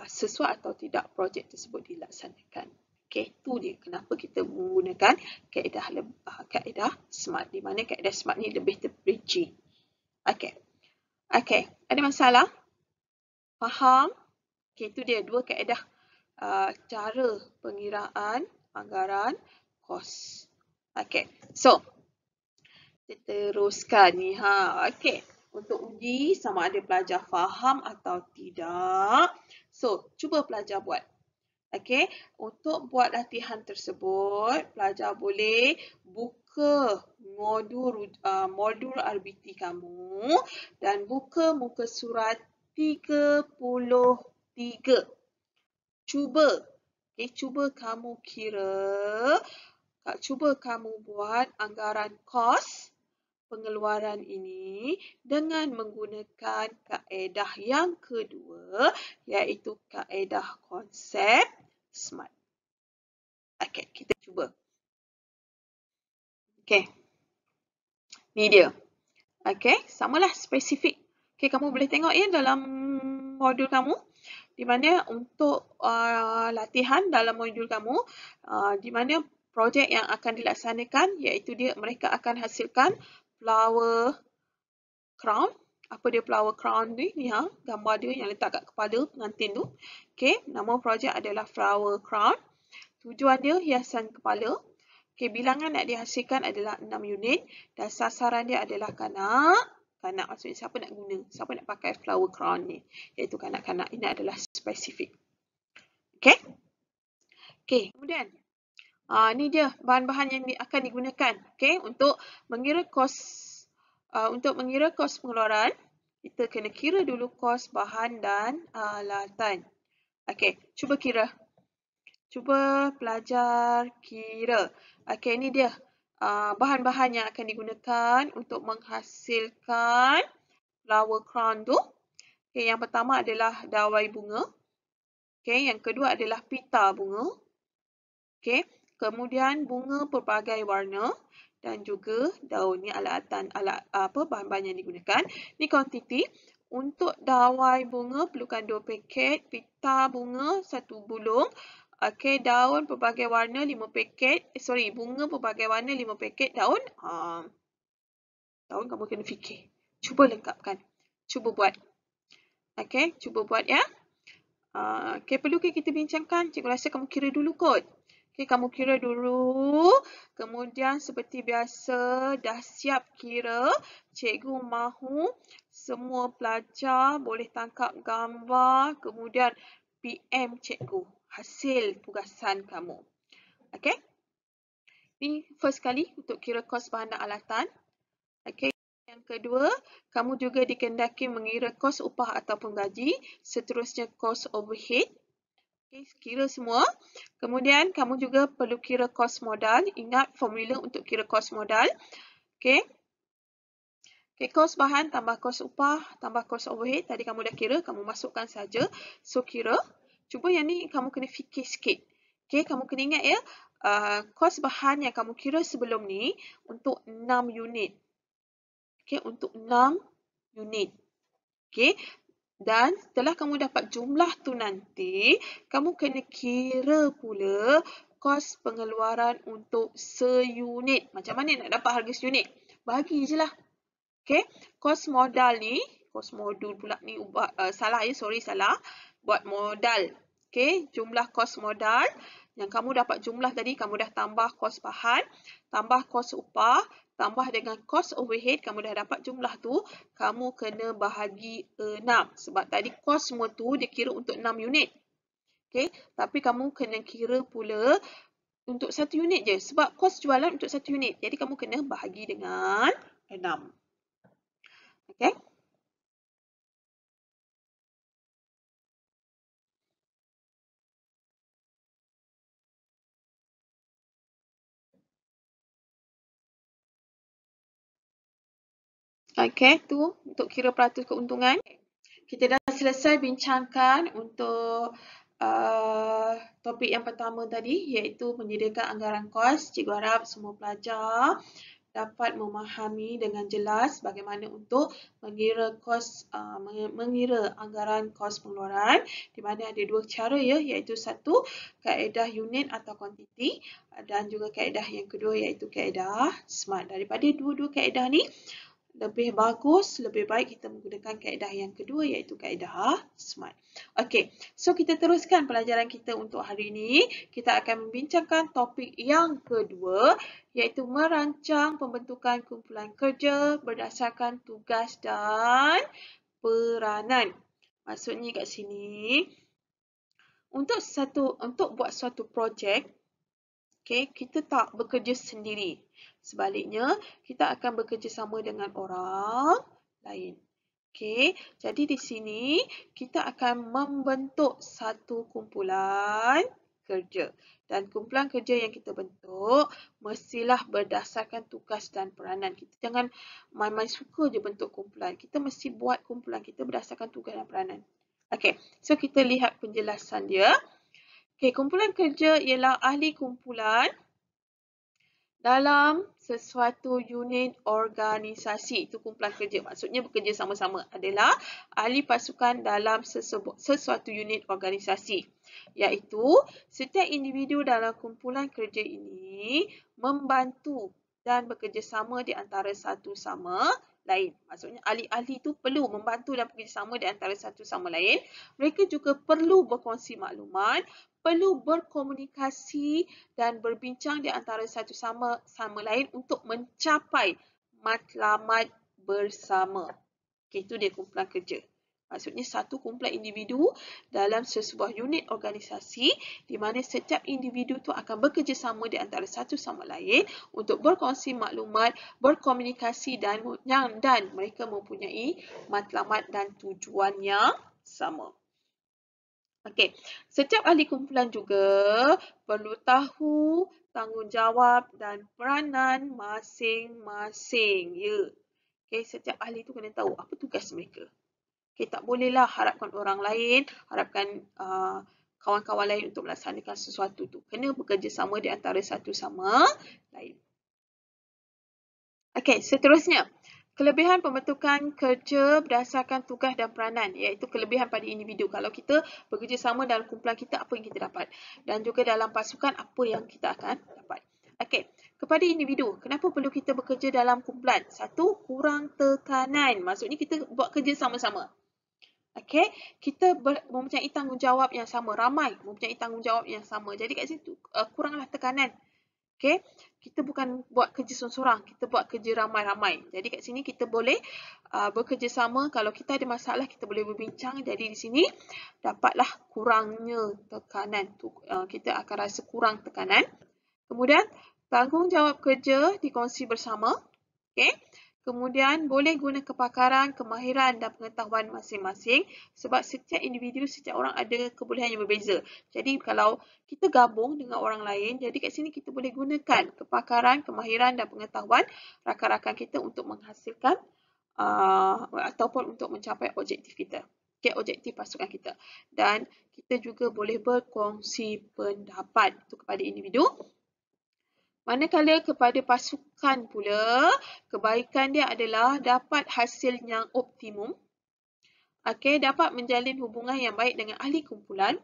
sesuai atau tidak projek tersebut dilaksanakan. Okey, itu dia kenapa kita menggunakan kaedah SMART, di mana kaedah SMART ni lebih terperinci. Okey, ada masalah? Faham? Okey, itu dia 2 kaedah cara pengiraan anggaran kos. Okey, so kita teruskan ni Okey, untuk uji sama ada pelajar faham atau tidak. So, cuba pelajar buat. Okey, untuk buat latihan tersebut, pelajar boleh buka modul RBT kamu dan buka muka surat 33. Cuba kamu cuba kamu buat anggaran kos pengeluaran ini dengan menggunakan kaedah yang kedua, iaitu kaedah konsep SMART. Okey, kita cuba. Okey, ni dia. Okey, samalah spesifik. Okey, kamu boleh tengok ya dalam modul kamu, di mana untuk latihan dalam modul kamu, di mana projek yang akan dilaksanakan, iaitu mereka akan hasilkan flower crown. Apa dia flower crown ni? Ni gambar dia yang letak kat kepala pengantin tu. Okey, nama projek adalah flower crown. Tujuan dia hiasan kepala. Okey, bilangan nak dihasilkan adalah 6 unit dan sasaran dia adalah kanak maksudnya siapa nak guna, siapa nak pakai flower crown ni, iaitu kanak-kanak. Ini adalah spesifik. Okey. Okey, kemudian ni dia bahan-bahan yang akan digunakan. Okey, untuk mengira kos pengeluaran, kita kena kira dulu kos bahan dan alatan. Okey, cuba kira. Cuba pelajar kira. Okey, ni dia bahan-bahan yang akan digunakan untuk menghasilkan flower crown tu. Okey, yang pertama adalah dawai bunga. Okey, yang kedua adalah pita bunga. Okey, kemudian bunga pelbagai warna dan juga daun. Ni bahan-bahan yang digunakan. Ni kuantiti. Untuk dawai bunga perlukan 2 paket, pita bunga 1 bulung. Okey, daun pelbagai warna 5 paket. Bunga pelbagai warna 5 paket. Daun kamu kena fikir. Cuba lengkapkan. Cuba buat. Okey, cuba buat ya. Okey, perlu ke kita bincangkan? Cikgu rasa kamu kira dulu kot. Okey, kamu kira dulu. Kemudian seperti biasa dah siap kira. Cikgu mahu semua pelajar boleh tangkap gambar. Kemudian PM cikgu hasil tugasan kamu. Okey. Ini first kali untuk kira kos bahan dan alatan. Okey. Yang kedua, kamu juga dikendaki mengira kos upah ataupun gaji. Seterusnya kos overhead. Okey, kira semua. Kemudian kamu juga perlu kira kos modal. Ingat formula untuk kira kos modal. Okey. Okey, kos bahan tambah kos upah tambah kos overhead. Tadi kamu dah kira, kamu masukkan saja. So, kira. Cuba yang ni kamu kena fikir sikit. Okey, kamu kena ingat ya, kos bahan yang kamu kira sebelum ni untuk 6 unit. Okey, untuk 6 unit. Okey, dan setelah kamu dapat jumlah tu nanti, kamu kena kira pula kos pengeluaran untuk seunit. Macam mana nak dapat harga seunit? Bagi je lah. Okey, kos modal ni kos modul pula ni salah ya, salah. Buat modal. Okey, jumlah kos modal. Yang kamu dapat jumlah tadi, kamu dah tambah kos bahan, tambah kos upah, tambah dengan kos overhead, kamu dah dapat jumlah tu, kamu kena bahagi 6. Sebab tadi kos semua tu dia kira untuk 6 unit. Okey, tapi kamu kena kira pula untuk 1 unit je. Sebab kos jualan untuk 1 unit. Jadi kamu kena bahagi dengan 6. Okey. Okey, tu untuk kira peratus keuntungan. Kita dah selesai bincangkan untuk topik yang pertama tadi, iaitu menyediakan anggaran kos. Cikgu harap semua pelajar dapat memahami dengan jelas bagaimana untuk mengira kos, mengira anggaran kos pengeluaran, di mana ada dua cara ya, iaitu satu kaedah unit atau kuantiti dan juga kaedah yang kedua iaitu kaedah SMART. Daripada dua-dua kaedah ni, lebih bagus, lebih baik kita menggunakan kaedah yang kedua iaitu kaedah SMART. Okey, so kita teruskan pelajaran kita untuk hari ini. Kita akan membincangkan topik yang kedua iaitu merancang pembentukan kumpulan kerja berdasarkan tugas dan peranan. Maksudnya kat sini, untuk buat suatu projek, okay, kita tak bekerja sendiri. Sebaliknya, kita akan bekerjasama dengan orang lain. Okay, jadi di sini kita akan membentuk satu kumpulan kerja. Dan kumpulan kerja yang kita bentuk mestilah berdasarkan tugas dan peranan. Kita jangan main-main suka je bentuk kumpulan. Kita mesti buat kumpulan kita berdasarkan tugas dan peranan. Okay, so kita lihat penjelasan dia. Okay, kumpulan kerja ialah ahli kumpulan dalam sesuatu unit organisasi. Itu kumpulan kerja. Maksudnya bekerja sama-sama adalah ahli pasukan dalam sesuatu unit organisasi. Iaitu setiap individu dalam kumpulan kerja ini membantu dan bekerjasama di antara satu sama lain. Maksudnya ahli-ahli itu perlu membantu dan bekerjasama di antara satu sama lain. Mereka juga perlu berkongsi maklumat, perlu berkomunikasi dan berbincang di antara satu sama lain untuk mencapai matlamat bersama. Okay, itu dia kumpulan kerja. Maksudnya satu kumpulan individu dalam sesebuah unit organisasi di mana setiap individu itu akan bekerjasama di antara satu sama lain untuk berkongsi maklumat, berkomunikasi dan mereka mempunyai matlamat dan tujuan yang sama. Okey, setiap ahli kumpulan juga perlu tahu tanggungjawab dan peranan masing-masing. Ya. Okey, setiap ahli itu kena tahu apa tugas mereka. Okey, tak bolehlah harapkan orang lain, harapkan kawan-kawan lain untuk melaksanakan sesuatu tu. Kena bekerjasama di antara satu sama lain. Okey, seterusnya. Kelebihan pembentukan kerja berdasarkan tugas dan peranan, iaitu kelebihan pada individu. Kalau kita bekerjasama dalam kumpulan kita, apa yang kita dapat? Dan juga dalam pasukan, apa yang kita akan dapat? Okey, kepada individu, kenapa perlu kita bekerja dalam kumpulan? Satu, kurang tekanan. Maksudnya kita buat kerja sama-sama. Okey, kita mempunyai tanggungjawab yang sama. Ramai mempunyai tanggungjawab yang sama. Jadi kat situ kuranglah tekanan. Okey, kita bukan buat kerja seorang-seorang, kita buat kerja ramai-ramai. Jadi kat sini kita boleh bekerjasama. Kalau kita ada masalah, kita boleh berbincang. Jadi di sini dapatlah kurangnya tekanan. Kita akan rasa kurang tekanan. Kemudian, tanggungjawab kerja dikongsi bersama. Okey. Kemudian boleh guna kepakaran, kemahiran dan pengetahuan masing-masing sebab setiap individu, setiap orang ada kebolehan yang berbeza. Jadi kalau kita gabung dengan orang lain, jadi kat sini kita boleh gunakan kepakaran, kemahiran dan pengetahuan rakan-rakan kita untuk menghasilkan ataupun untuk mencapai objektif kita. Okay, objektif pasukan kita. Dan kita juga boleh berkongsi pendapat itu kepada individu. Manakala kepada pasukan pula, kebaikan dia adalah dapat hasil yang optimum. Okey, dapat menjalin hubungan yang baik dengan ahli kumpulan.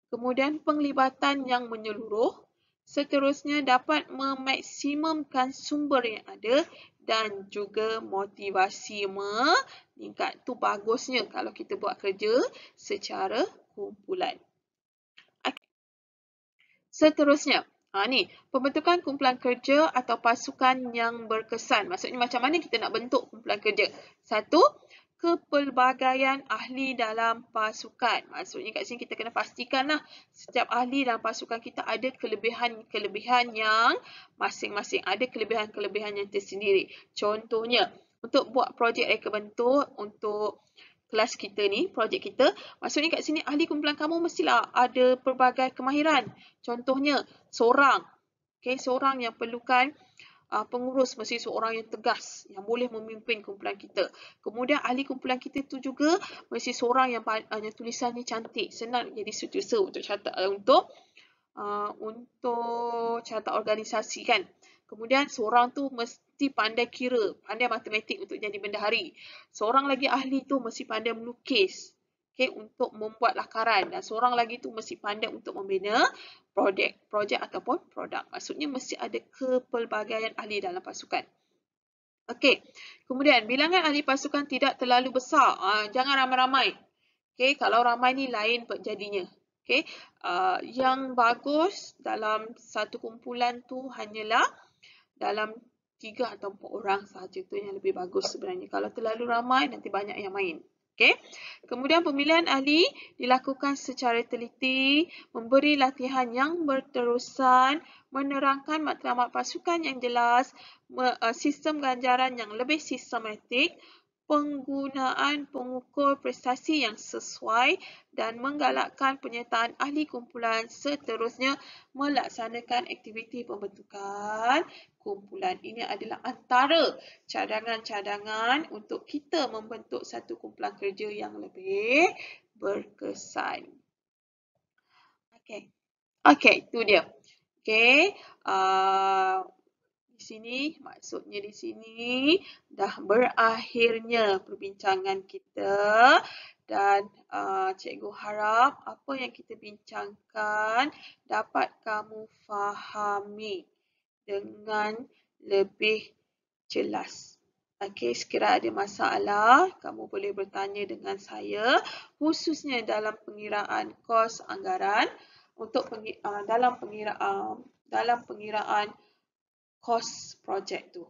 Kemudian penglibatan yang menyeluruh. Seterusnya dapat memaksimumkan sumber yang ada dan juga motivasi meningkat. Itu bagusnya kalau kita buat kerja secara kumpulan. Seterusnya, ni pembentukan kumpulan kerja atau pasukan yang berkesan. Maksudnya macam mana kita nak bentuk kumpulan kerja? Satu, kepelbagaian ahli dalam pasukan. Maksudnya kat sini kita kena pastikanlah setiap ahli dalam pasukan kita ada kelebihan-kelebihan yang masing-masing. Ada kelebihan-kelebihan yang tersendiri. Contohnya, untuk buat projek reka bentuk untuk kelas kita ni, projek kita, maksudnya kat sini ahli kumpulan kamu mestilah ada pelbagai kemahiran. Contohnya, seorang yang perlukan pengurus mesti seorang yang tegas, yang boleh memimpin kumpulan kita. Kemudian ahli kumpulan kita tu juga mesti seorang yang tulisannya cantik, senang jadi setiausaha untuk catat organisasi kan. Kemudian seorang tu mesti pandai kira, pandai matematik untuk jadi bendahari. Seorang lagi ahli tu mesti pandai melukis, untuk membuat lakaran, dan seorang lagi tu mesti pandai untuk membina projek ataupun produk. Maksudnya mesti ada kepelbagaian ahli dalam pasukan. Okey, kemudian bilangan ahli pasukan tidak terlalu besar. Jangan ramai-ramai. Kalau ramai ni lain jadinya. Yang bagus dalam satu kumpulan tu hanyalah dalam 3 atau 4 orang sahaja, tu yang lebih bagus sebenarnya. Kalau terlalu ramai nanti banyak yang main. Kemudian pemilihan ahli dilakukan secara teliti, memberi latihan yang berterusan, menerangkan matlamat pasukan yang jelas, sistem ganjaran yang lebih sistematik, penggunaan pengukur prestasi yang sesuai dan menggalakkan penyertaan ahli kumpulan, seterusnya melaksanakan aktiviti pembentukan kumpulan. Ini adalah antara cadangan-cadangan untuk kita membentuk satu kumpulan kerja yang lebih berkesan. Okey, itu dia. Di sini, maksudnya di sini dah berakhirnya perbincangan kita, dan cikgu harap apa yang kita bincangkan dapat kamu fahami dengan lebih jelas. Sekiranya ada masalah, kamu boleh bertanya dengan saya, khususnya dalam pengiraan kos anggaran untuk dalam pengiraan kos projek tu.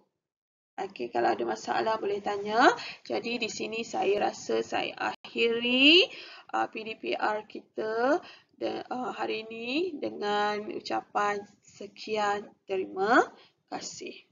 Kalau ada masalah boleh tanya. Jadi di sini saya rasa saya akhiri PDPR kita hari ini dengan ucapan sekian, terima kasih.